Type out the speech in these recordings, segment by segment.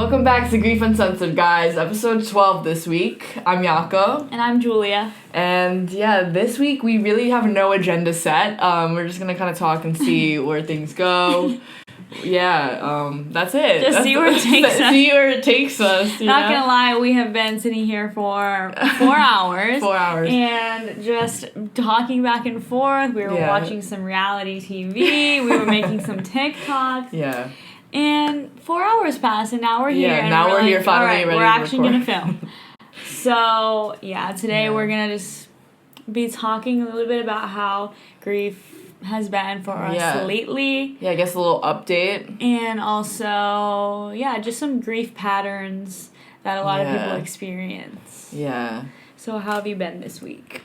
Welcome back to Grief Uncensored, guys. Episode 12 this week. I'm Yako. And I'm Julia. And yeah, this week we really have no agenda set. We're just gonna kind of talk and see where things go. That's it. Just see where it takes us. See where it takes us. Not gonna lie, we have been sitting here for 4 hours. 4 hours. And just talking back and forth. We were watching some reality TV. We were making some TikToks. Yeah. And 4 hours passed, and now we're here. Yeah, now we're here finally all right, ready we're to actually record. gonna film. So today we're gonna just be talking a little bit about how grief has been for us lately. Yeah, I guess a little update. And also, just some grief patterns that a lot of people experience. Yeah. So how have you been this week?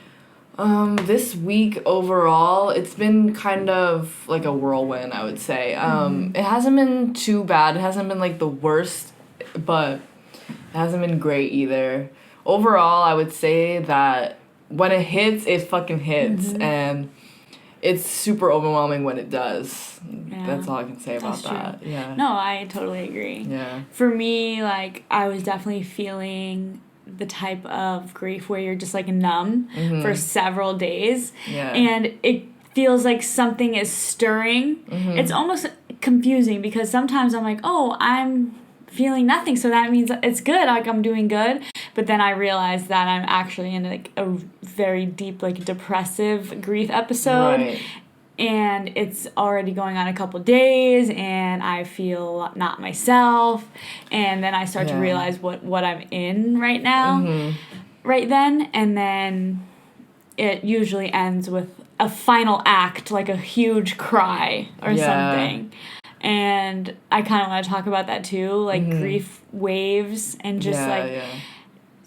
This week overall, it's been kind of like a whirlwind, I would say. It hasn't been too bad. It hasn't been like the worst, but it hasn't been great either. Overall, I would say that when it hits, it fucking hits. And it's super overwhelming when it does. Yeah. That's all I can say about that. True. Yeah. No, I totally agree. Yeah. For me, I was definitely feeling the type of grief where you're just numb for several days. Yeah. And it feels like something is stirring. It's almost confusing because sometimes I'm like, oh, I'm feeling nothing, so that means it's good, I'm doing good. But then I realize that I'm actually in a very deep depressive grief episode. Right. And it's already going on a couple days, and I feel not myself. And then I start to realize what I'm in right now, right then. And then it usually ends with a final act, like a huge cry or something. And I kind of want to talk about that too, grief waves and just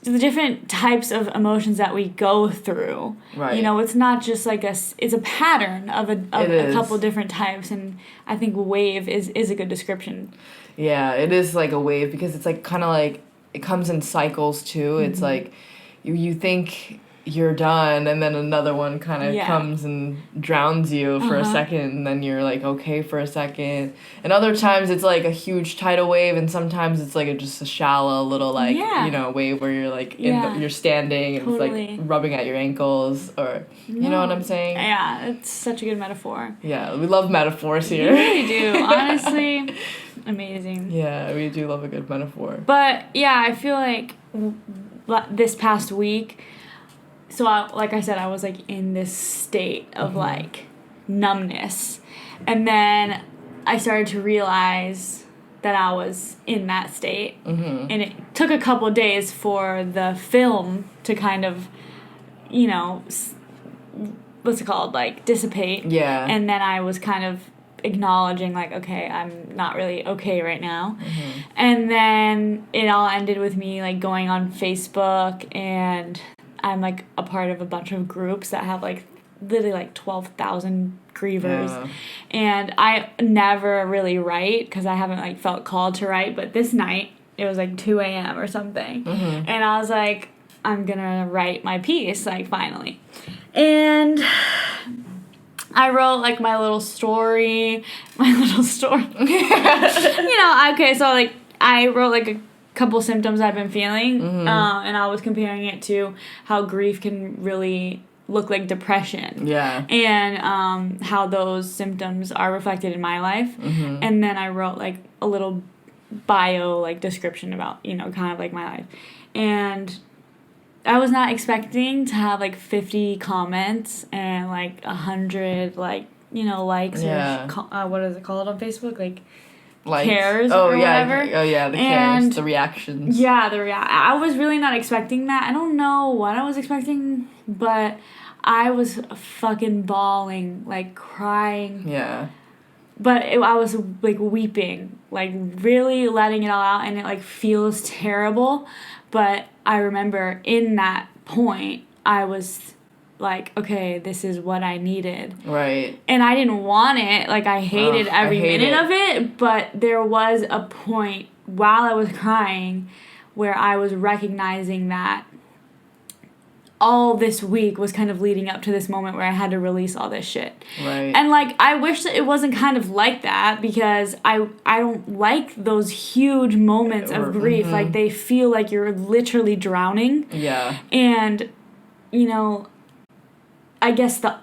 the different types of emotions that we go through. Right. You know, it's not just it's a pattern of a couple different types, and I think wave is a good description. Yeah, it is like a wave because it's kind of it comes in cycles too. It's you think you're done, and then another one kind of comes and drowns you for a second, and then you're okay for a second. And other times it's a huge tidal wave, and sometimes it's just a shallow little wave where you're you're standing and it's rubbing at your ankles, or you know what I'm saying? Yeah, it's such a good metaphor. Yeah, we love metaphors here. We really do. Honestly, amazing. Yeah, we do love a good metaphor. But I feel like this past week, so like I said, I was in this state of numbness, and then I started to realize that I was in that state, and it took a couple of days for the film to kind of, what's it called, dissipate. Yeah. And then I was kind of acknowledging okay, I'm not really okay right now. And then it all ended with me going on Facebook, and I'm a part of a bunch of groups that have literally 12,000 grievers. Yeah. And I never really write because I haven't felt called to write, but this night it was 2 a.m. or something. And I was I'm gonna write my piece finally. And I wrote my little story. Okay, so I wrote a couple symptoms I've been feeling, and I was comparing it to how grief can really look like depression. Yeah. And how those symptoms are reflected in my life. And then I wrote a little bio description about kind of my life. And I was not expecting to have 50 comments and 100 likes or what is it called on Facebook, cares or whatever. Oh yeah, the cares, the reactions. Yeah, I was really not expecting that. I don't know what I was expecting, but I was fucking bawling, crying. Yeah. But I was weeping, really letting it all out, and it feels terrible. But I remember in that point, I was okay, this is what I needed. Right. And I didn't want it. I hated every minute of it. But there was a point while I was crying where I was recognizing that all this week was kind of leading up to this moment where I had to release all this shit. Right. And, like, I wish that it wasn't kind of like that, because I don't like those huge moments of grief. Like, they feel like you're literally drowning. Yeah. And, you know, I guess the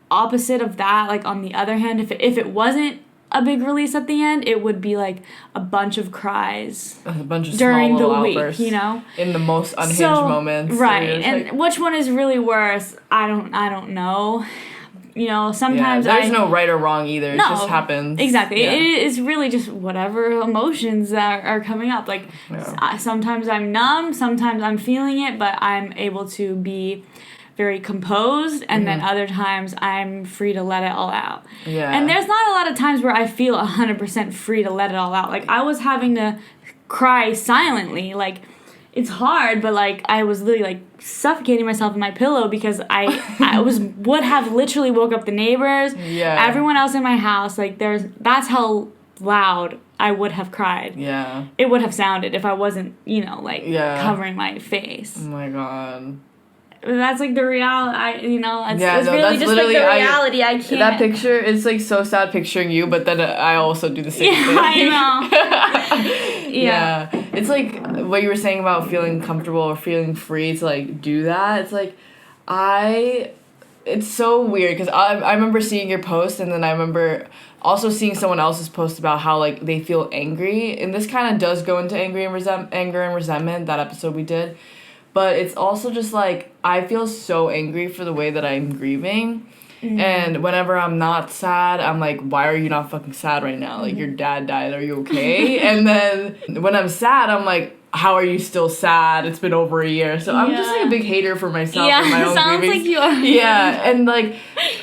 opposite of that, like, on the other hand, if it wasn't a big release at the end, it would be like a bunch of cries, a bunch of during small the week, outbursts, you know, in the most unhinged moments, right? And like, which one is really worse? I don't know. You know, sometimes there's no right or wrong either. No, it just happens. Exactly. Yeah. It is really just whatever emotions that are coming up. Like, sometimes I'm numb, sometimes I'm feeling it, but I'm able to be very composed, and then other times I'm free to let it all out. Yeah. And there's not a lot of times where I feel 100% free to let it all out. Like, I was having to cry silently. Like, it's hard, but, like, I was literally, like, suffocating myself in my pillow, because I would have literally woke up the neighbors, everyone else in my house. Like, that's how loud I would have cried. Yeah. It would have sounded if I wasn't, you know, like, covering my face. Oh my God. That's, like, the reality, it's really that's just, like, the reality. I can't. That picture, it's, like, so sad picturing you, but then I also do the same thing. I know. Yeah. It's, like, what you were saying about feeling comfortable or feeling free to, like, do that. It's, like, it's so weird, because I remember seeing your post, and then I remember also seeing someone else's post about how, like, they feel angry, and this kind of does go into anger and resentment, that episode we did. But it's also just, like, I feel so angry for the way that I'm grieving. Mm-hmm. And whenever I'm not sad, I'm like, why are you not fucking sad right now? Like, your dad died. Are you okay? And then when I'm sad, I'm like, how are you still sad? It's been over a year. So I'm just, like, a big hater for myself and my own sounds grieving. Like you are. Yeah. And, like,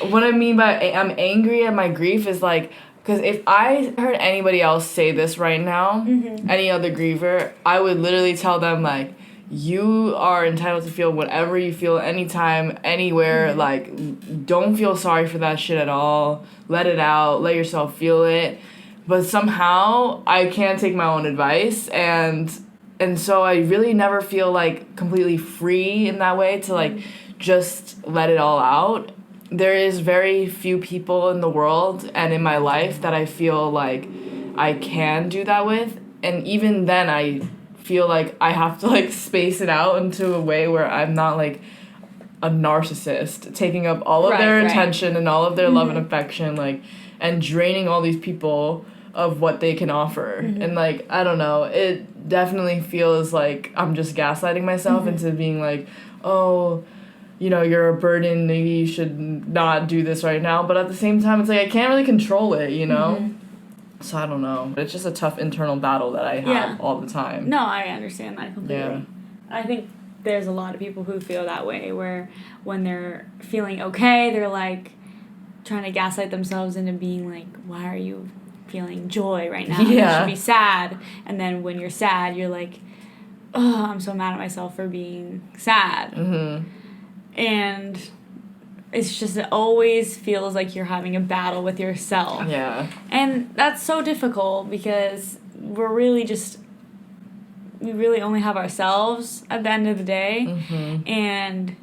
what I mean by I'm angry at my grief is, like, because if I heard anybody else say this right now, any other griever, I would literally tell them, like, you are entitled to feel whatever you feel anytime, anywhere. Like, don't feel sorry for that shit at all. Let it out. Let yourself feel it. But somehow, I can't take my own advice. And so I really never feel, like, completely free in that way to, like, just let it all out. There is very few people in the world and in my life that I feel like I can do that with. And even then, I feel like I have to, like, space it out into a way where I'm not, like, a narcissist taking up all of their attention and all of their love and affection, like, and draining all these people of what they can offer. And, like, I don't know, it definitely feels like I'm just gaslighting myself into being like, oh, you know, you're a burden, maybe you should not do this right now. But at the same time, it's like I can't really control it, you know? So I don't know. It's just a tough internal battle that I have all the time. No, I understand that completely. Yeah. I think there's a lot of people who feel that way, where when they're feeling okay, they're, like, trying to gaslight themselves into being like, why are you feeling joy right now? You should be sad. And then when you're sad, you're like, oh, I'm so mad at myself for being sad. And it's just, it always feels like you're having a battle with yourself. Yeah. And that's so difficult, because we really only have ourselves at the end of the day. And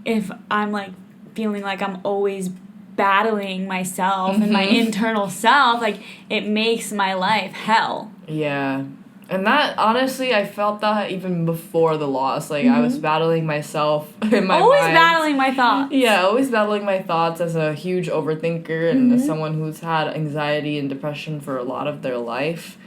if I'm, like, feeling like I'm always battling myself and my internal self, like, it makes my life hell. Yeah. And that, honestly, I felt that even before the loss. Like, I was battling myself in my always mind. Battling my thoughts. Yeah, always battling my thoughts as a huge overthinker and as someone who's had anxiety and depression for a lot of their life.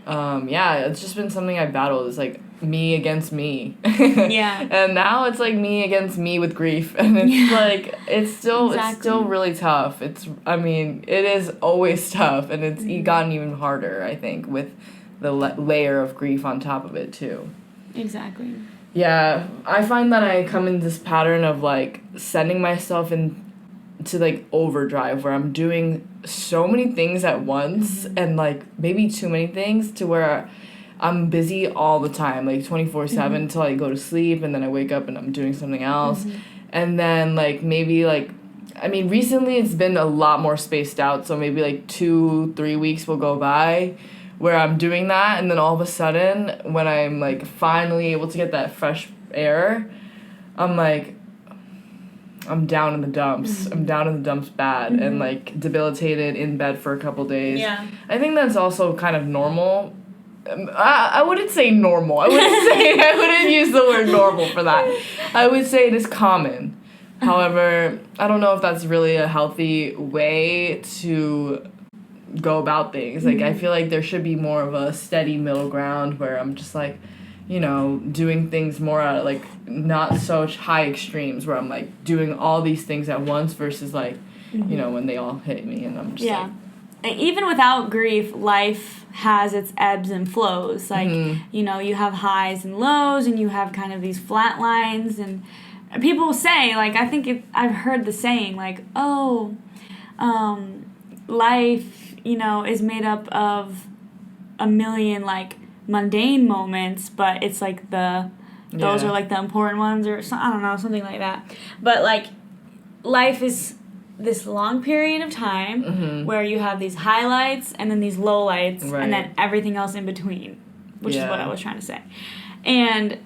It's just been something I battled. It's, like, me against me. And now it's, like, me against me with grief. And it's, like, it's still really tough. It is always tough. And it's gotten even harder, I think, with the layer of grief on top of it, too. Exactly. Yeah, I find that I come in this pattern of, like, sending myself into, like, overdrive, where I'm doing so many things at once, and, like, maybe too many things, to where I'm busy all the time, like, 24/7 until I go to sleep, and then I wake up and I'm doing something else. And then, like, maybe, like, recently it's been a lot more spaced out, so maybe, like, 2-3 weeks will go by where I'm doing that, and then all of a sudden, when I'm, like, finally able to get that fresh air, I'm like, I'm down in the dumps. I'm down in the dumps bad and, like, debilitated in bed for a couple days. Yeah. I think that's also kind of normal. I wouldn't say normal. I wouldn't use the word normal for that. I would say it is common. However, I don't know if that's really a healthy way to go about things. Like, I feel like there should be more of a steady middle ground where I'm just, like, you know, doing things more at, like, not so high extremes where I'm, like, doing all these things at once versus, like, you know, when they all hit me and I'm just, like... Even without grief, life has its ebbs and flows. Like, you know, you have highs and lows and you have kind of these flat lines. And people say, like, I think I've heard the saying, like, oh, life, you know, is made up of a million, like, mundane moments, but it's like those are like the important ones, or I don't know, something like that. But like, life is this long period of time where you have these highlights and then these lowlights and then everything else in between, which is what I was trying to say. And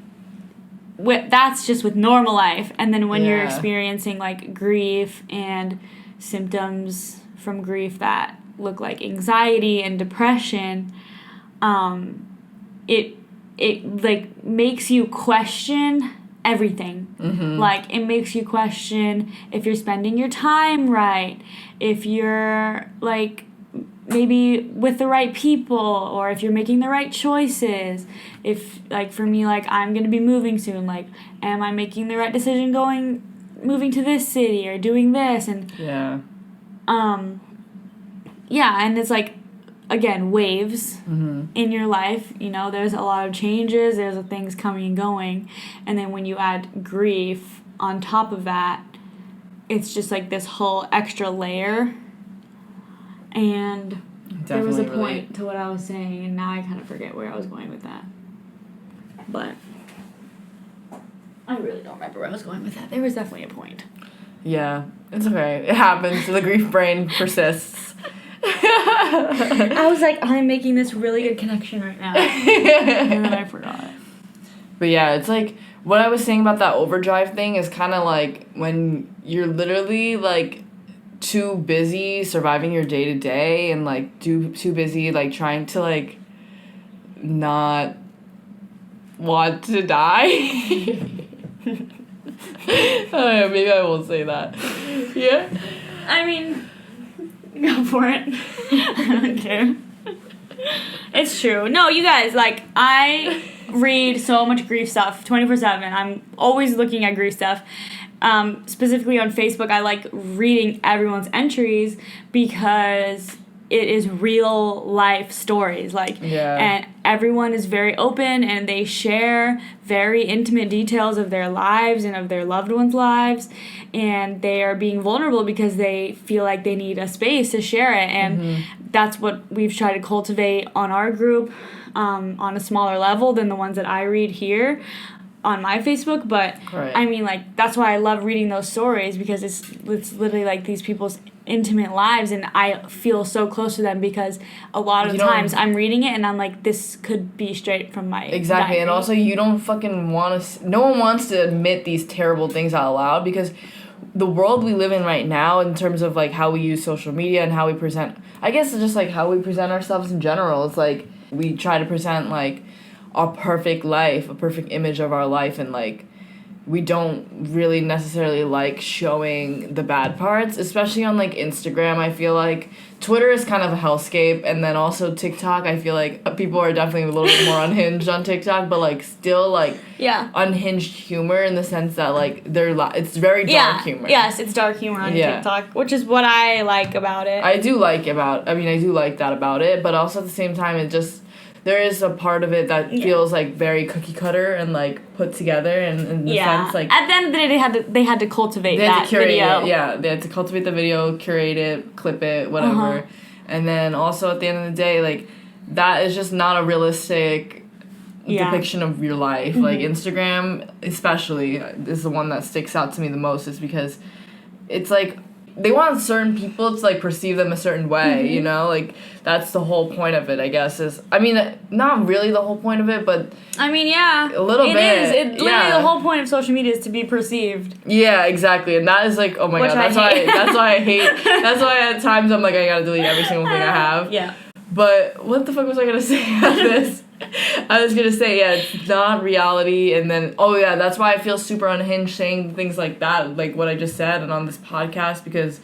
that's just with normal life. And then when you're experiencing like grief and symptoms from grief that look like anxiety and depression, it like makes you question everything. Like, it makes you question if you're spending your time right, if you're like maybe with the right people, or if you're making the right choices. If, like, for me, like, I'm gonna be moving soon, like, am I making the right decision moving to this city or doing this? And and it's like, again, waves in your life. You know, there's a lot of changes, there's things coming and going, and then when you add grief on top of that, it's just like this whole extra layer. And there was a point to what I was saying, and now I kind of forget where I was going with that. But I really don't remember where I was going with that. There was definitely a point. Yeah, it's okay. It happens. The grief brain persists. I was like, I'm making this really good connection right now. And then I forgot. But yeah, it's like, what I was saying about that overdrive thing is kind of like when you're literally, like, too busy surviving your day-to-day and, like, too busy, like, trying to, like, not want to die. Oh, maybe I won't say that. Yeah? I mean, go for it. I don't care. It's true. No, you guys, like, I read so much grief stuff 24/7. I'm always looking at grief stuff. Specifically on Facebook, I like reading everyone's entries because it is real life stories. Like, and everyone is very open and they share very intimate details of their lives and of their loved ones' lives, and they are being vulnerable because they feel like they need a space to share it. And that's what we've tried to cultivate on our group, on a smaller level than the ones that I read here on my Facebook. But I mean, like, that's why I love reading those stories, because it's literally like these people's intimate lives, and I feel so close to them because a lot of times I'm reading it and I'm like, this could be straight from my diary. And also you don't fucking want to, no one wants to admit these terrible things out loud, because the world we live in right now, in terms of like how we use social media and how we present, I guess it's just like how we present ourselves in general. It's like we try to present like a perfect life, a perfect image of our life, and like we don't really necessarily like showing the bad parts, especially on like Instagram. I feel like Twitter is kind of a hellscape, and then also TikTok, I feel like people are definitely a little bit more unhinged on TikTok, but like still like unhinged humor, in the sense that like it's very dark humor. Yes, it's dark humor on TikTok, which is what I like about it. I do like that about it, but also at the same time it just, there is a part of it that feels like very cookie cutter and like put together, and in the sense like at the end of the day they had to cultivate that video. They had to cultivate the video, curate it, clip it, whatever. And then also at the end of the day, like, that is just not a realistic depiction of your life. Like, Instagram especially is the one that sticks out to me the most, is because it's like they want certain people to, like, perceive them a certain way, you know? Like, that's the whole point of it, I guess, is... I mean, not really the whole point of it, but... I mean, yeah. A little bit. It is. It literally, the whole point of social media is to be perceived. Yeah, exactly. And that is, like, oh my god, that's why I hate... That's why at times I'm like, I gotta delete every single thing I have. Yeah. But what the fuck was I gonna say about this? I was gonna say, yeah, it's not reality, and then, oh yeah, that's why I feel super unhinged saying things like that, like what I just said, and on this podcast, because,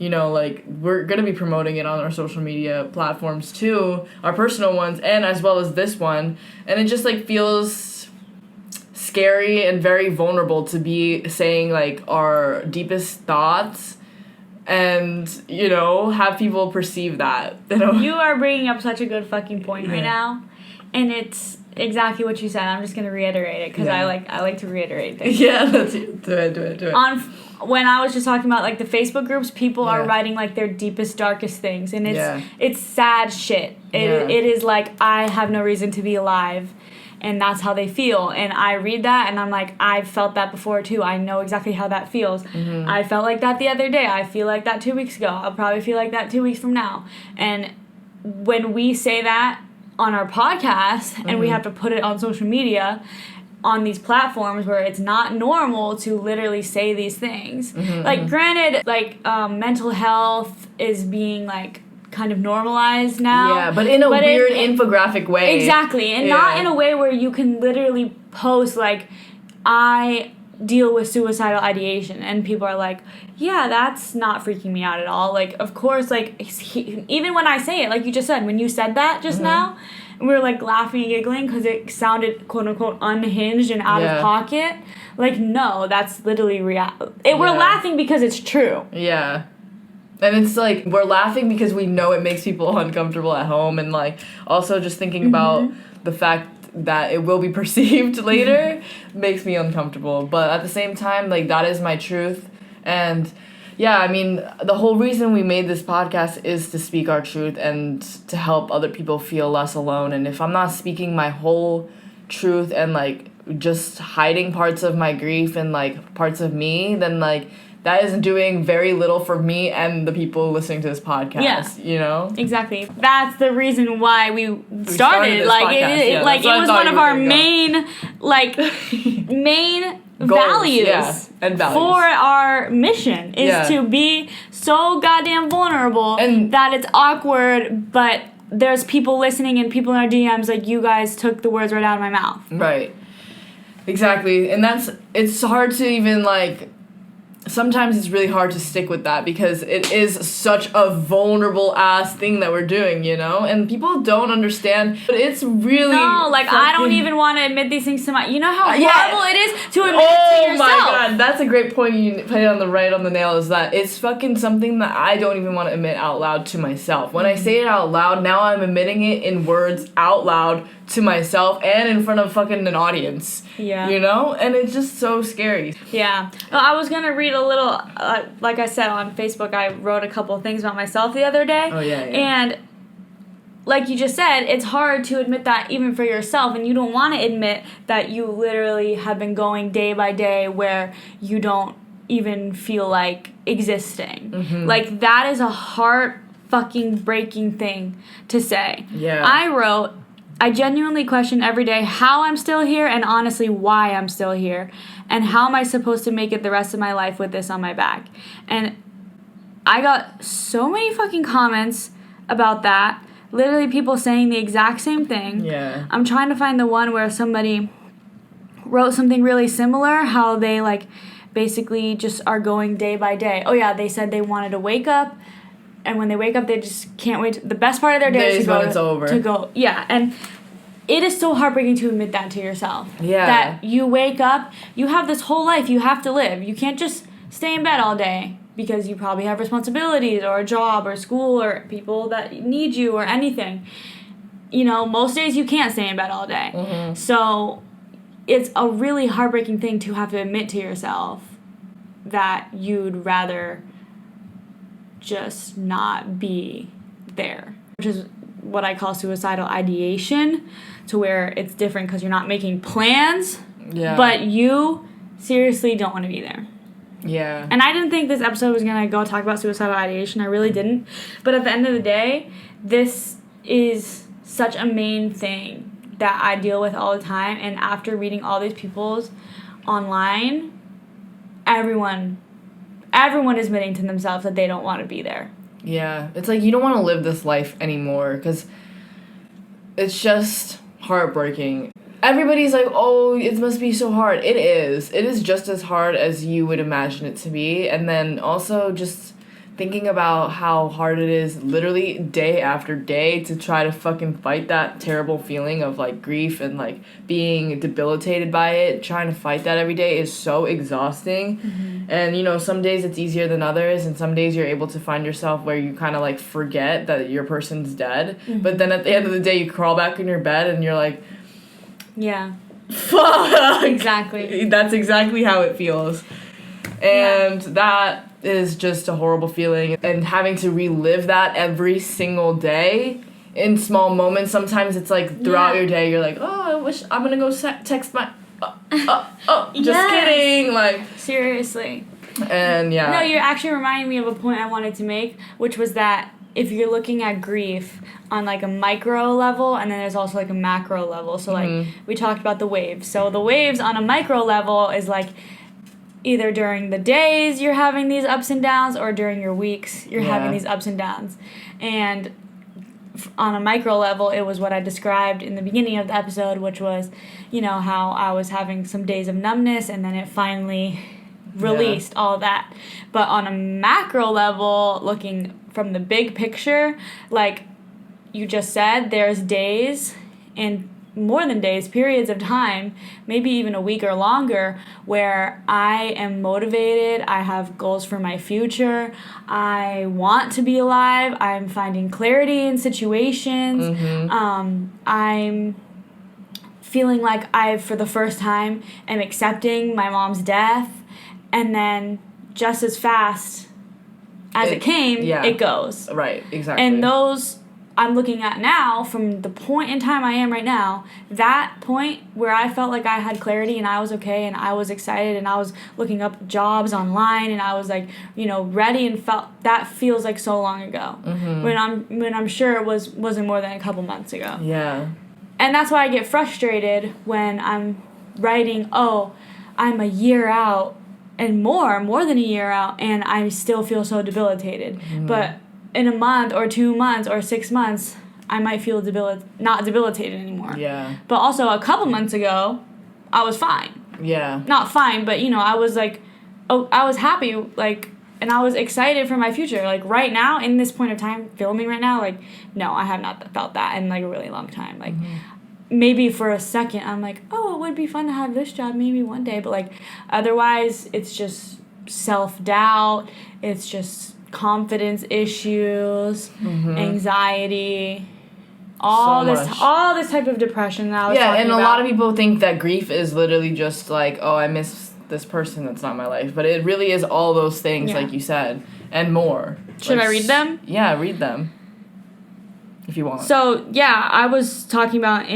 you know, like, we're gonna be promoting it on our social media platforms too, our personal ones, and as well as this one, and it just, like, feels scary and very vulnerable to be saying, like, our deepest thoughts, and, you know, have people perceive that. You are bringing up such a good fucking point right now. And it's exactly what you said. I'm just gonna reiterate it because I like to reiterate things. Yeah, do it. When I was just talking about, like, the Facebook groups, people are writing, like, their deepest, darkest things, and it's sad shit. It is like, I have no reason to be alive, and that's how they feel. And I read that, and I'm like, I've felt that before too. I know exactly how that feels. I felt like that the other day. I feel like that 2 weeks ago. I'll probably feel like that 2 weeks from now. And when we say that on our podcast, and we have to put it on social media, on these platforms where it's not normal to literally say these things. Like, granted, like, mental health is being, like, kind of normalized now. Yeah, but in a weird infographic way. Exactly, and not in a way where you can literally post, like, I deal with suicidal ideation, and people are like, yeah, that's not freaking me out at all. Like, of course, like, even when I say it, like you just said, when you said that just now, we were, like, laughing and giggling because it sounded, quote-unquote, unhinged and out of pocket. Like, no, that's literally reality. We're laughing because it's true. Yeah. And it's, like, we're laughing because we know it makes people uncomfortable at home, and, like, also just thinking about the fact that it will be perceived later makes me uncomfortable. But at the same time, like, that is my truth. And yeah, I mean, the whole reason we made this podcast is to speak our truth and to help other people feel less alone. And if I'm not speaking my whole truth and, like, just hiding parts of my grief and, like, parts of me, then, like, that is doing very little for me and the people listening to this podcast, you know? Exactly. That's the reason why we started. Like, it was one of our main, like, main goals, values, and values for our mission is to be so goddamn vulnerable and that it's awkward, but there's people listening and people in our DMs, like, you guys took the words right out of my mouth. Right. Exactly. And it's hard to even, like... Sometimes it's really hard to stick with that because it is such a vulnerable ass thing that we're doing, you know? And people don't understand, but it's really... No, like, I don't even want to admit these things to my... You know how horrible it is to admit it to yourself? Oh my god, that's a great point. You put it on the nail, is that it's fucking something that I don't even want to admit out loud to myself. When I say it out loud, now I'm admitting it in words out loud to myself and in front of fucking an audience. Yeah. You know? And it's just so scary. Yeah. Well, I was gonna read a little, like I said on Facebook, I wrote a couple of things about myself the other day. Oh, yeah. And like you just said, it's hard to admit that even for yourself, and you don't want to admit that you literally have been going day by day where you don't even feel like existing. Like, that is a heart fucking breaking thing to say. Yeah. I wrote, I genuinely question every day how I'm still here and honestly why I'm still here. And how am I supposed to make it the rest of my life with this on my back? And I got so many fucking comments about that. Literally people saying the exact same thing. Yeah. I'm trying to find the one where somebody wrote something really similar, how they, like, basically just are going day by day. Oh yeah, they said they wanted to wake up, and when they wake up, they just can't wait. The best part of their day is to go. When it's over. To go, yeah, and it is so heartbreaking to admit that to yourself. Yeah. That you wake up, you have this whole life you have to live. You can't just stay in bed all day because you probably have responsibilities or a job or school or people that need you or anything. You know, most days you can't stay in bed all day. So it's a really heartbreaking thing to have to admit to yourself that you'd rather just not be there, which is what I call suicidal ideation, to where it's different because you're not making plans, but you seriously don't want to be there. Yeah. And I didn't think this episode was going to go talk about suicidal ideation. I really didn't. But at the end of the day, this is such a main thing that I deal with all the time. And after reading all these people's online, everyone is admitting to themselves that they don't want to be there. Yeah. It's like you don't want to live this life anymore because it's just heartbreaking. Everybody's like, oh, it must be so hard. It is. It is just as hard as you would imagine it to be. And then also just thinking about how hard it is literally day after day to try to fucking fight that terrible feeling of, like, grief and, like, being debilitated by it. Trying to fight that every day is so exhausting. Mm-hmm. And, you know, some days it's easier than others, and some days you're able to find yourself where you kind of, like, forget that your person's dead. Mm-hmm. But then at the end of the day, you crawl back in your bed and you're like, yeah. Fuck! Exactly. That's exactly how it feels. And that is just a horrible feeling. And having to relive that every single day in small moments. Sometimes it's like throughout your day, you're like, oh, I wish I'm going to go text my... just kidding. Like, seriously. And yeah. No, you're actually reminding me of a point I wanted to make, which was that if you're looking at grief on, like, a micro level, and then there's also, like, a macro level. So, like, we talked about the waves. So the waves on a micro level is, like, either during the days you're having these ups and downs or during your weeks you're having these ups and downs. And on a micro level, it was what I described in the beginning of the episode, which was, you know, how I was having some days of numbness and then it finally released all of that. But on a macro level, looking from the big picture, like you just said, there's days and more than days, periods of time, maybe even a week or longer, where I am motivated, I have goals for my future, I want to be alive, I'm finding clarity in situations, I'm feeling like I, for the first time, am accepting my mom's death, and then just as fast as it came, it goes. Right, exactly. And those I'm looking at now, from the point in time I am right now, that point where I felt like I had clarity and I was okay and I was excited and I was looking up jobs online and I was, like, you know, ready, and felt that feels like so long ago. When I'm sure it wasn't more than a couple months ago. Yeah. And that's why I get frustrated when I'm writing, oh, I'm a year out and more than a year out, and I still feel so debilitated. But in a month or 2 months or 6 months, I might feel not debilitated anymore. Yeah. But also a couple months ago, I was fine. Yeah. Not fine, but, you know, I was like, oh, I was happy, like, and I was excited for my future. Like, right now, in this point of time, filming right now, like, no, I have not felt that in, like, a really long time. Like, maybe for a second, I'm like, oh, it would be fun to have this job maybe one day. But, like, otherwise, it's just self-doubt. It's just confidence issues, anxiety, all this type of depression that I was talking about. A lot of people think that grief is literally just like, oh, I miss this person that's not my life, but it really is all those things, like you said, and more. Should I read them? Yeah, read them if you want. So I was talking about,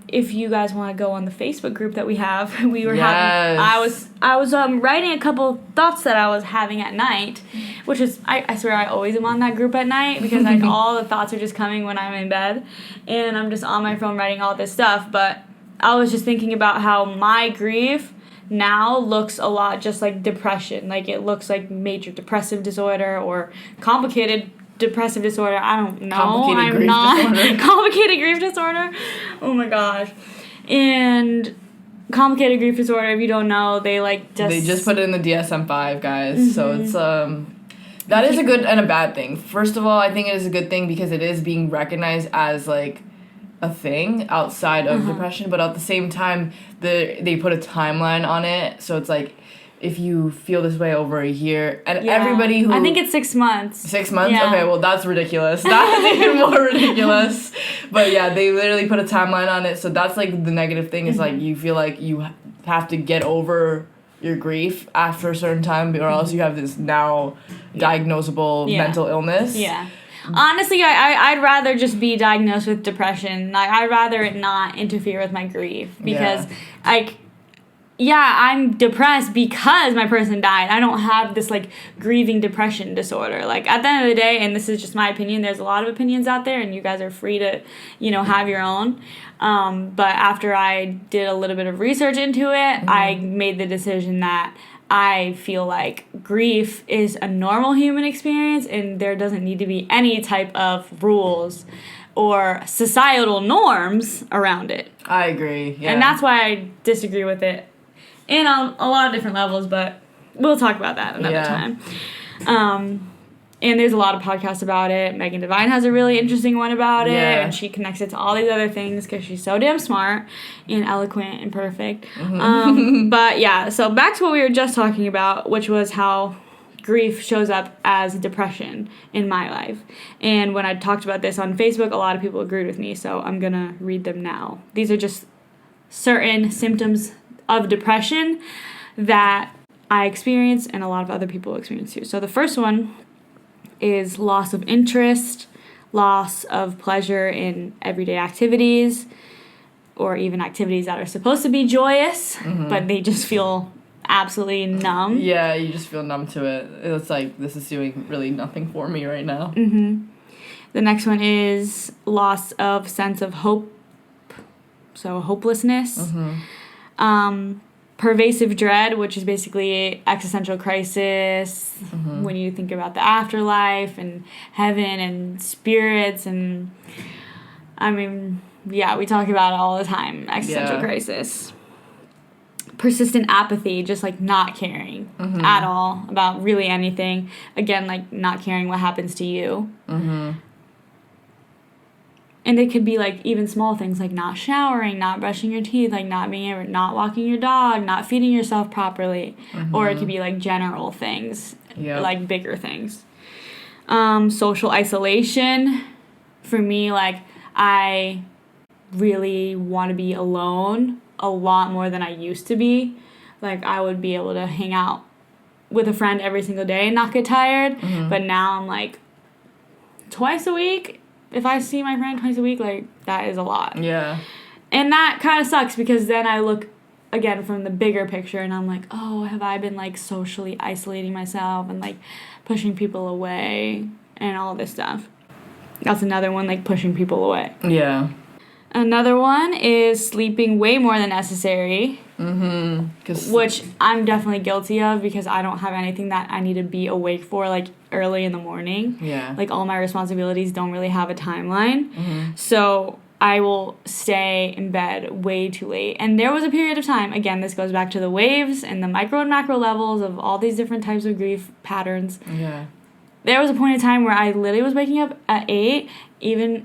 if you guys want to go on the Facebook group that we have, we were having, I was writing a couple thoughts that I was having at night, which is, I swear I always am on that group at night, because like all the thoughts are just coming when I'm in bed, and I'm just on my phone writing all this stuff. But I was just thinking about how my grief now looks a lot just like depression. Like, it looks like major depressive disorder or complicated depressive disorder. I don't know. Complicated grief disorder. Oh my gosh. And complicated grief disorder, if you don't know, they just put it in the DSM-5, guys. So it's that is a good and a bad thing. First of all, I think it is a good thing because it is being recognized as like a thing outside of depression, but at the same time they put a timeline on it. So it's like, if you feel this way over a year, and everybody who... I think it's 6 months. 6 months? Yeah. Okay, well, that's ridiculous. That's even more ridiculous. But yeah, they literally put a timeline on it, so that's, like, the negative thing is, like, you feel like you have to get over your grief after a certain time, or else you have this now diagnosable mental illness. Yeah. Honestly, I'd rather just be diagnosed with depression. Like, I'd rather it not interfere with my grief, because, like... I'm depressed because my person died. I don't have this, like, grieving depression disorder. Like, at the end of the day, and this is just my opinion, there's a lot of opinions out there, and you guys are free to, have your own. But after I did a little bit of research into it, I made the decision that I feel like grief is a normal human experience, and there doesn't need to be any type of rules or societal norms around it. I agree, yeah. And that's why I disagree with it in a lot of different levels, but we'll talk about that another time. And there's a lot of podcasts about it. Megan Devine has a really interesting one about it, and she connects it to all these other things because she's so damn smart and eloquent and perfect. But yeah, so back to what we were just talking about, which was how grief shows up as depression in my life. And when I talked about this on Facebook, a lot of people agreed with me, so I'm gonna read them now. These are just certain symptoms of depression that I experience and a lot of other people experience too. So the first one is loss of interest, loss of pleasure in everyday activities, or even activities that are supposed to be joyous, but they just feel absolutely numb. Yeah, you just feel numb to it. It's like, this is doing really nothing for me right now. The next one is loss of sense of hope, so hopelessness. Pervasive dread, which is basically existential crisis, when you think about the afterlife and heaven and spirits, and I mean, we talk about it all the time, existential crisis. Persistent apathy, just like not caring at all about really anything. Again, like not caring what happens to you. And it could be, like, even small things, like not showering, not brushing your teeth, like not walking your dog, not feeding yourself properly. Or it could be, like, general things, like bigger things. Social isolation. For me, like, I really want to be alone a lot more than I used to be. Like, I would be able to hang out with a friend every single day and not get tired. But now I'm, like, twice a week. If I see my friend twice a week, like, that is a lot. Yeah. And that kind of sucks because then I look, again, from the bigger picture and I'm like, oh, have I been, like, socially isolating myself and, like, pushing people away and all this stuff. That's another one, like, pushing people away. Yeah. Another one is sleeping way more than necessary. Which I'm definitely guilty of because I don't have anything that I need to be awake for, like, early in the morning. Yeah. Like, all my responsibilities don't really have a timeline. So I will stay in bed way too late. And there was a period of time, again, this goes back to the waves and the micro and macro levels of all these different types of grief patterns. Yeah. There was a point in time where I literally was waking up at 8. Even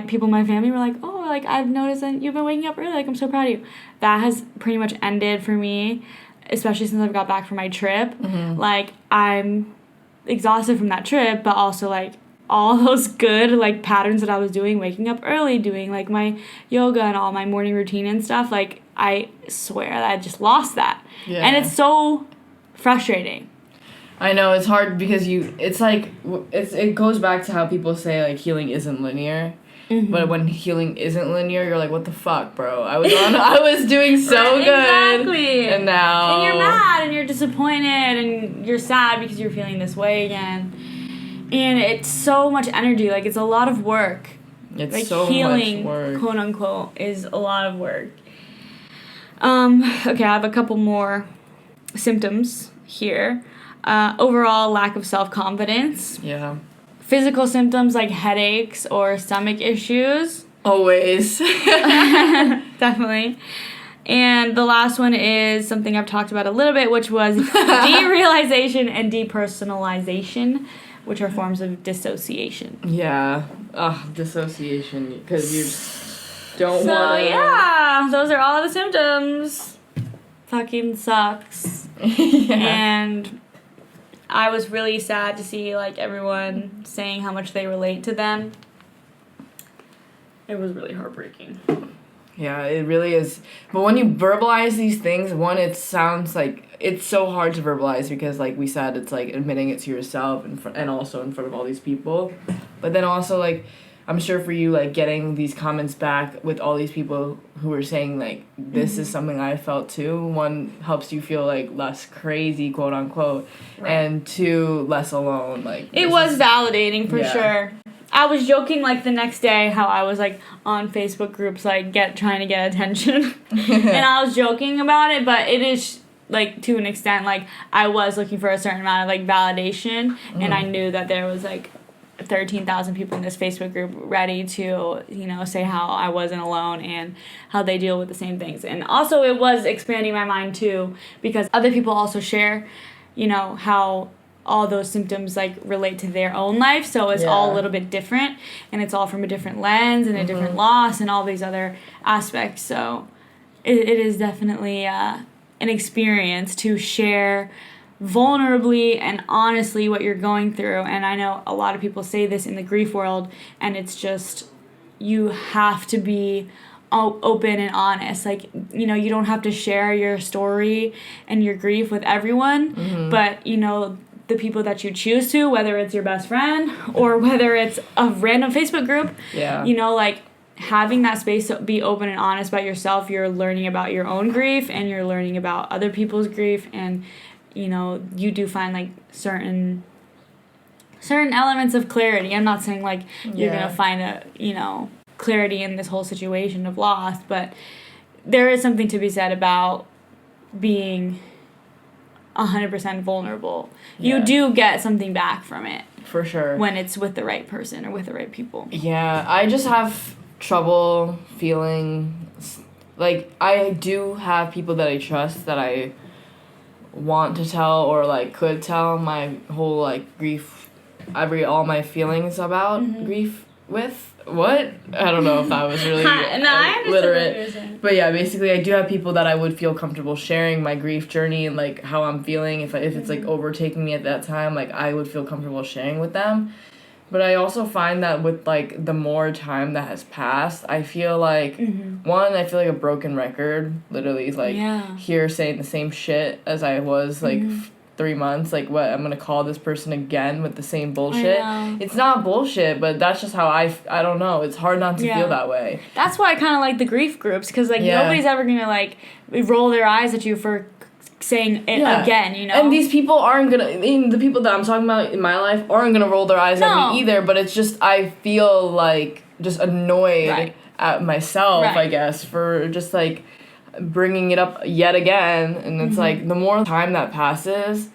people in my family were like, oh, like, I've noticed that you've been waking up early. Like, I'm so proud of you. That has pretty much ended for me, especially since I've got back from my trip. Like, I'm exhausted from that trip, but also, like, all those good, like, patterns that I was doing, waking up early, doing, like, my yoga and all my morning routine and stuff, like, I swear that I just lost that. Yeah. And it's so frustrating. I know, it's hard because it goes back to how people say, like, healing isn't linear. But when healing isn't linear, you're like, what the fuck, bro? I was doing so good. Exactly. And now... And you're mad and you're disappointed and you're sad because you're feeling this way again. And it's so much energy. Like, it's a lot of work. It's like, so healing, much work. quote unquote, is a lot of work. Okay, I have a couple more symptoms here. Overall lack of self-confidence. Yeah. Physical symptoms like headaches or stomach issues. Always. Definitely. And the last one is something I've talked about a little bit, which was derealization and depersonalization, which are forms of dissociation. Yeah. Dissociation, because you just don't want to... So, yeah, those are all the symptoms. Fucking sucks. Yeah. And I was really sad to see, like, everyone saying how much they relate to them. It was really heartbreaking. Yeah, it really is. But when you verbalize these things, one, it sounds like it's so hard to verbalize because, like we said, it's like admitting it to yourself and also in front of all these people. But then also, like, I'm sure for you, like, getting these comments back with all these people who were saying, like, this is something I felt too. One, helps you feel, like, less crazy, quote unquote. Right. And two, less alone. Like, it was validating for sure. I was joking, like, the next day how I was, like, on Facebook groups, like, trying to get attention. And I was joking about it, but it is, like, to an extent, like, I was looking for a certain amount of, like, validation. And I knew that there was, like, 13,000 people in this Facebook group ready to, you know, say how I wasn't alone and how they deal with the same things. And also it was expanding my mind, too, because other people also share, you know, how all those symptoms, like, relate to their own life, so it's all a little bit different, and it's all from a different lens and a different loss and all these other aspects, so it is definitely an experience to share vulnerably and honestly what you're going through. And I know a lot of people say this in the grief world, and it's just, you have to be open and honest. Like, you know, you don't have to share your story and your grief with everyone, but, you know, the people that you choose to, whether it's your best friend or whether it's a random Facebook group, you know, like, having that space to be open and honest about yourself, you're learning about your own grief and you're learning about other people's grief, and, you know, you do find, like, certain elements of clarity. I'm not saying, like, you're gonna find a, you know, clarity in this whole situation of loss, but there is something to be said about being 100% vulnerable. You do get something back from it. For sure. When it's with the right person or with the right people. Yeah, I just have trouble feeling, like, I do have people that I trust that I want to tell or, like, could tell my whole, like, grief, all my feelings about grief with. What? I don't know if that was really literate. But yeah, basically I do have people that I would feel comfortable sharing my grief journey and, like, how I'm feeling. If it's, like, overtaking me at that time, like, I would feel comfortable sharing with them. But I also find that with, like, the more time that has passed, I feel like, one, I feel like a broken record, literally, like, here saying the same shit as I was, like, 3 months, like, what, I'm gonna call this person again with the same bullshit. It's not bullshit, but that's just how I don't know, it's hard not to feel that way. That's why I kind of like the grief groups, because, like, nobody's ever gonna, like, roll their eyes at you for saying it again, you know? And these people aren't gonna, I mean, the people that I'm talking about in my life aren't gonna roll their eyes at me either, but it's just, I feel, like, just annoyed at myself, I guess, for just, like, bringing it up yet again. And it's like, the more time that passes,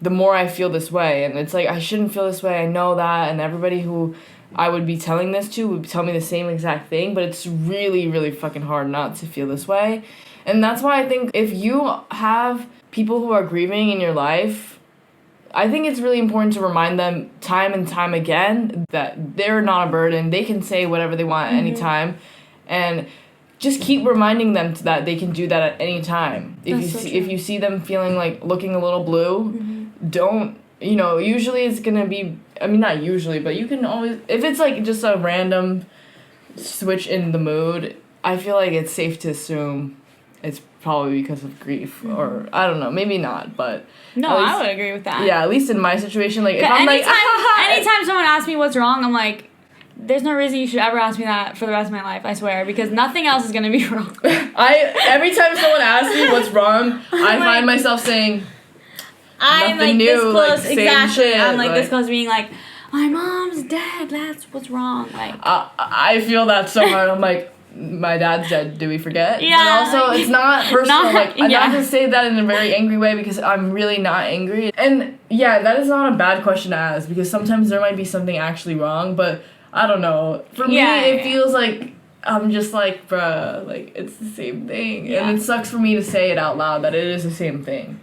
the more I feel this way, and it's like, I shouldn't feel this way, I know that, and everybody who I would be telling this to would tell me the same exact thing, but it's really, really fucking hard not to feel this way. And that's why I think if you have people who are grieving in your life, I think it's really important to remind them time and time again that they're not a burden, they can say whatever they want at any time, and just keep reminding them that they can do that at any time. If you see them feeling, like, looking a little blue, don't, you know, usually it's gonna be, I mean, not usually, but you can always, if it's, like, just a random switch in the mood, I feel like it's safe to assume it's probably because of grief, or I don't know, maybe not, but no, I would agree with that. Yeah, at least in my situation, like, if I'm anytime someone asks me what's wrong, I'm like, there's no reason you should ever ask me that for the rest of my life, I swear, because nothing else is gonna be wrong. Every time someone asks me what's wrong, I find myself saying, I'm, nothing like, new, this close, like, same exactly. shit. I'm, like, this close to being like, my mom's dead, that's what's wrong. Like, I feel that so hard. I'm like, my dad's dead, do we forget? Yeah. But also, it's not personal. I'm not gonna say that in a very angry way, because I'm really not angry. And yeah, that is not a bad question to ask, because sometimes there might be something actually wrong, but I don't know. For me, it feels like I'm just like, bruh, like, it's the same thing. And it sucks for me to say it out loud that it is the same thing.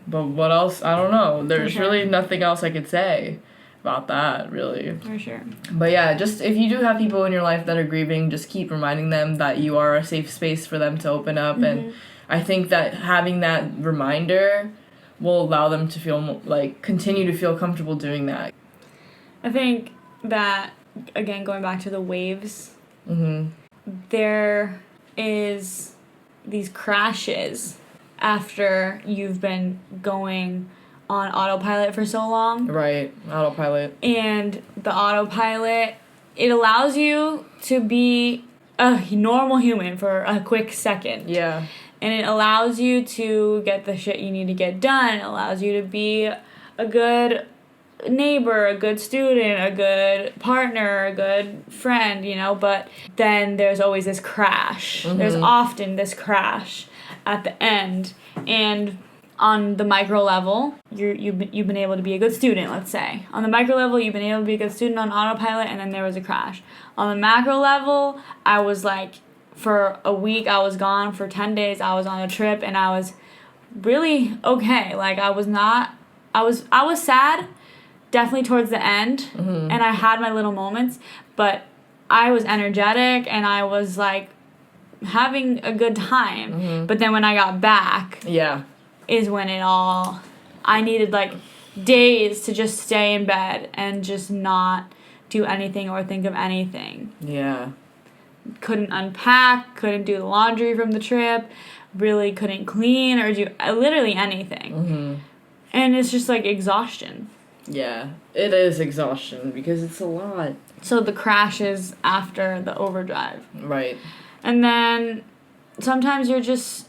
But what else? I don't know. There's really nothing else I could say about that, really. For sure. But yeah, just if you do have people in your life that are grieving, just keep reminding them that you are a safe space for them to open up. And I think that having that reminder will allow them to feel, like, continue to feel comfortable doing that. I think that, again, going back to the waves, there is these crashes after you've been going on autopilot for so long. Right, autopilot. And the autopilot it allows you to be a normal human for a quick second. Yeah. And it allows you to get the shit you need to get done. It allows you to be a good neighbor, a good student, a good partner, a good friend, you know, but then there's always this crash. Mm-hmm. There's often this crash at the end. And on the micro level, you've been able to be a good student, let's say. On the micro level, you've been able to be a good student on autopilot, and then there was a crash. On the macro level, I was like, for a week, I was gone. For 10 days, I was on a trip, and I was really okay. Like, I was sad, definitely towards the end, mm-hmm. and I had my little moments, but I was energetic, and I was, like, having a good time. Mm-hmm. But then when I got back, is when I needed, like, days to just stay in bed and just not do anything or think of anything. Yeah. Couldn't unpack, couldn't do the laundry from the trip, really couldn't clean or do literally anything. Mm-hmm. And it's just like exhaustion. Yeah, it is exhaustion because it's a lot. So the crash is after the overdrive. Right. And then sometimes you're just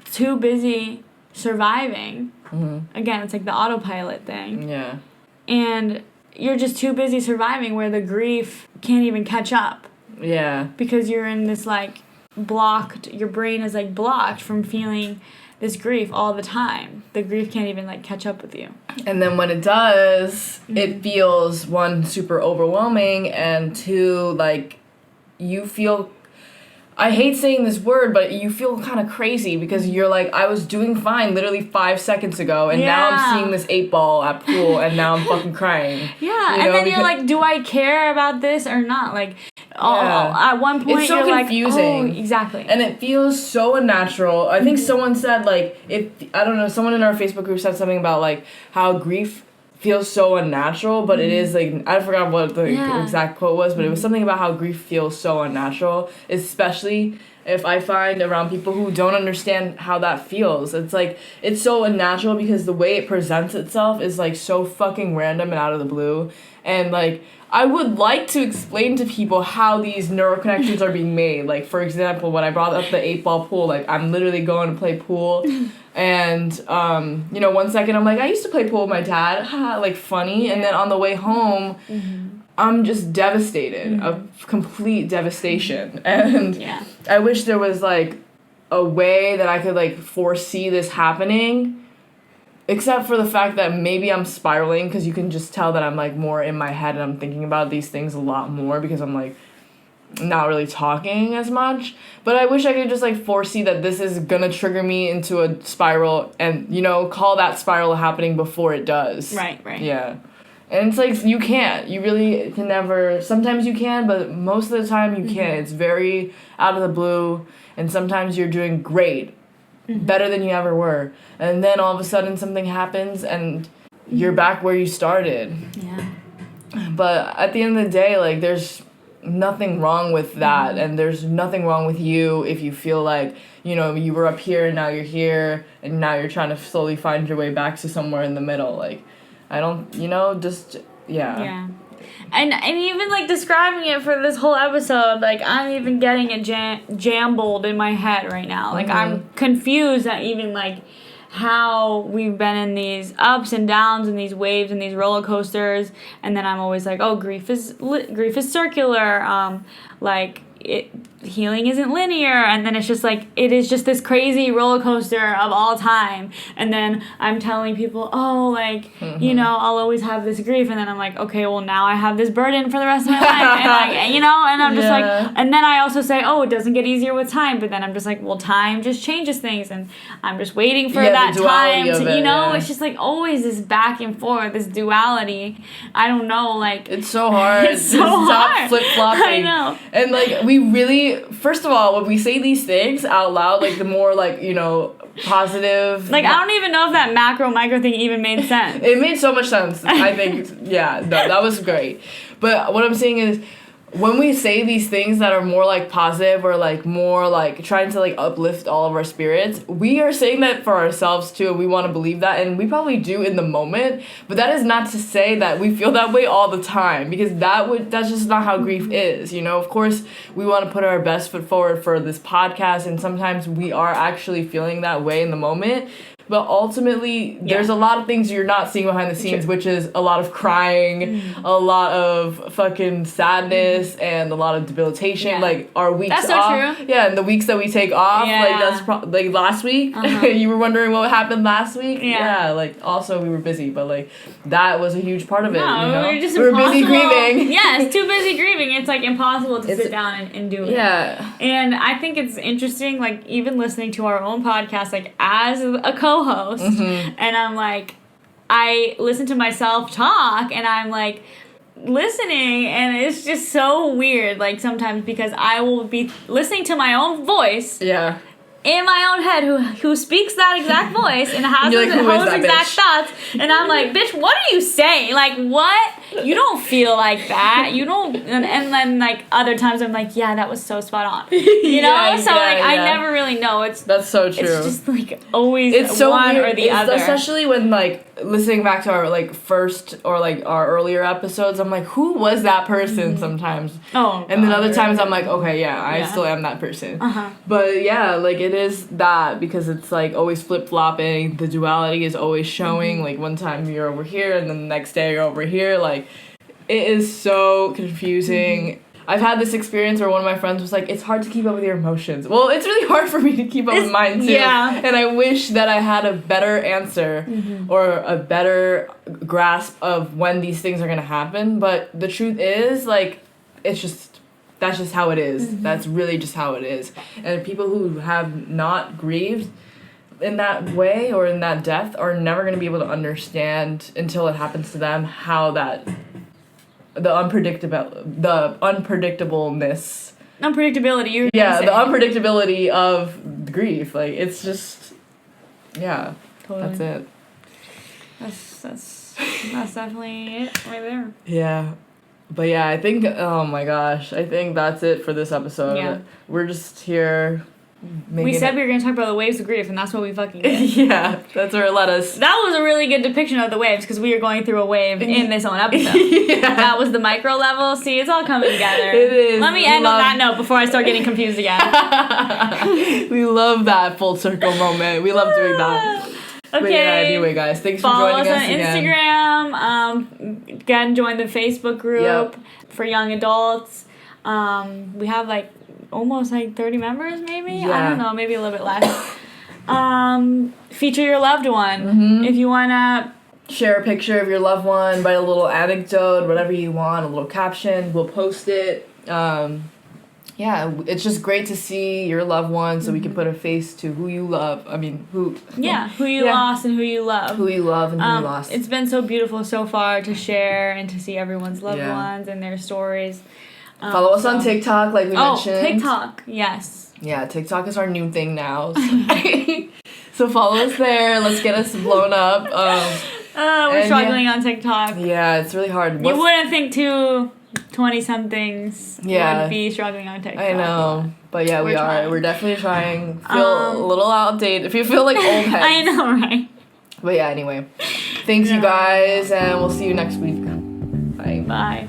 too busy surviving. Mm-hmm. Again, it's like the autopilot thing. Yeah. And you're just too busy surviving where the grief can't even catch up. Yeah. Because you're in this, like, your brain is, like, blocked from feeling this grief all the time. The grief can't even, like, catch up with you. And then when it does, mm-hmm. it feels, one, super overwhelming, and two, like, you feel, I hate saying this word, but you feel kind of crazy because you're like, I was doing fine literally 5 seconds ago, and now I'm seeing this 8-ball at pool, and now I'm fucking crying. Yeah, and then you're like, do I care about this or not? Like, at one point, it's so you're confusing. like, oh, exactly. And it feels so unnatural. I think someone said, like, someone in our Facebook group said something about, like, how grief feels so unnatural, but it is, like, I forgot what the exact quote was, but it was something about how grief feels so unnatural, especially if I find around people who don't understand how that feels. It's, like, it's so unnatural because the way it presents itself is, like, so fucking random and out of the blue, and, like, I would like to explain to people how these neural connections are being made. Like, for example, when I brought up the 8-ball pool, like, I'm literally going to play pool, and, 1 second I'm like, I used to play pool with my dad, like, funny, and then on the way home, mm-hmm. I'm just devastated, mm-hmm. of complete devastation, and I wish there was, like, a way that I could, like, foresee this happening, except for the fact that maybe I'm spiraling, because you can just tell that I'm, like, more in my head and I'm thinking about these things a lot more because I'm, like, not really talking as much. But I wish I could just, like, foresee that this is gonna trigger me into a spiral and, call that spiral happening before it does. Right. Yeah. And it's, like, you can't. You really can never. Sometimes you can, but most of the time you can't. It's very out of the blue, and sometimes you're doing great. Mm-hmm. Better than you ever were, and then all of a sudden something happens and you're back where you started. But at the end of the day, like, there's nothing wrong with that, mm-hmm. and there's nothing wrong with you if you feel like, you were up here and now you're here and now you're trying to slowly find your way back to somewhere in the middle. Like, I don't, And even, like, describing it for this whole episode, like, I'm even getting it jambled in my head right now. Like, mm-hmm. I'm confused at even, like, how we've been in these ups and downs and these waves and these roller coasters. And then I'm always like, oh, grief is circular. Healing isn't linear, and then it's just like, it is just this crazy roller coaster of all time. And then I'm telling people, oh, like, mm-hmm. I'll always have this grief, and then I'm like, okay, well, now I have this burden for the rest of my life, and, like, and I'm just like, and then I also say, oh, it doesn't get easier with time, but then I'm just like, well, time just changes things, and I'm just waiting for that time to, it's just like always this back and forth, this duality. I don't know, like, it's so hard. It's so hard. Stop flip-flopping. I know. And, like, we really, first of all, when we say these things out loud, like, the more, like, positive. Like, I don't even know if that macro-micro thing even made sense. It made so much sense. I think, that was great. But what I'm saying is, when we say these things that are more like positive or like more like trying to like uplift all of our spirits, we are saying that for ourselves too, and we want to believe that, and we probably do in the moment, but that is not to say that we feel that way all the time, because that's just not how grief is, you know. Of course we want to put our best foot forward for this podcast, and sometimes we are actually feeling that way in the moment. But ultimately, there's a lot of things you're not seeing behind the scenes, which is a lot of crying, a lot of fucking sadness, and a lot of debilitation. Yeah. Like, our weeks off. That's so true. Yeah, and the weeks that we take off, like, that's like last week. You were wondering what happened last week? Yeah, like, also we were busy, but, like, that was a huge part of it, no, you know? We were busy grieving. Yes, too busy grieving. It's, like, impossible to sit down and do it. Yeah. And I think it's interesting, like, even listening to our own podcast, like, as a co-host, and I'm like, I listen to myself talk, and I'm like listening, and it's just so weird, like, sometimes, because I will be listening to my own voice in my own head who speaks that exact voice and has those exact thoughts, and I'm like, bitch, what are you saying? Like, what? You don't feel like that. You don't. And then, like, other times I'm like, yeah, that was so spot on. You know? I never really know. That's so true. It's just, like, always so one weird. Or the other. Especially when, like, listening back to our, like, first or, like, our earlier episodes, I'm like, who was that person sometimes? Oh, and then other times I'm like, okay, I still am that person. But, yeah, like, it is that, because it's, like, always flip-flopping. The duality is always showing. Like, one time you're over here, and then the next day you're over here. Like, it is so confusing. I've had this experience where one of my friends was like, it's hard to keep up with your emotions. Well, it's really hard for me to keep up with mine, too. Yeah. And I wish that I had a better answer or a better grasp of when these things are going to happen. But the truth is, like, that's just how it is. That's really just how it is. And people who have not grieved in that way or in that depth are never going to be able to understand until it happens to them how that... the unpredictableness. Unpredictability, the unpredictability of grief. Like, it's just, totally. That's it. That's definitely it right there. Yeah. But yeah, I think, oh my gosh, I think that's it for this episode. Yeah. We're just here... We said we were going to talk about the waves of grief, and that's what we fucking did. Yeah, that's where it led us. That was a really good depiction of the waves, because we were going through a wave in this own episode. That was the micro level. See, it's all coming together. It is. Let me end on that note before I start getting confused again. We love that full circle moment. We love doing that. Okay. But yeah, anyway, guys, thanks for joining us again. Follow us on Instagram. Again, join the Facebook group for young adults. We have, like, almost like 30 members, maybe? Yeah. I don't know, maybe a little bit less. Feature your loved one. If you want to share a picture of your loved one, write a little anecdote, whatever you want, a little caption, we'll post it. It's just great to see your loved one, so we can put a face to who you love. I mean, who you lost and who you love. Who you love and who you lost. It's been so beautiful so far to share and to see everyone's loved ones and their stories. Follow us on TikTok, like we mentioned. Oh, TikTok, yes. Yeah, TikTok is our new thing now. So follow us there. Let's get us blown up. We're struggling on TikTok. Yeah, it's really hard. You wouldn't think 20-somethings would be struggling on TikTok. I know. But yeah, we are. We're definitely trying. Feel a little outdated. If you feel like old heads. I know, right? But yeah, anyway. Thanks, you guys, and we'll see you next week. Bye. Bye.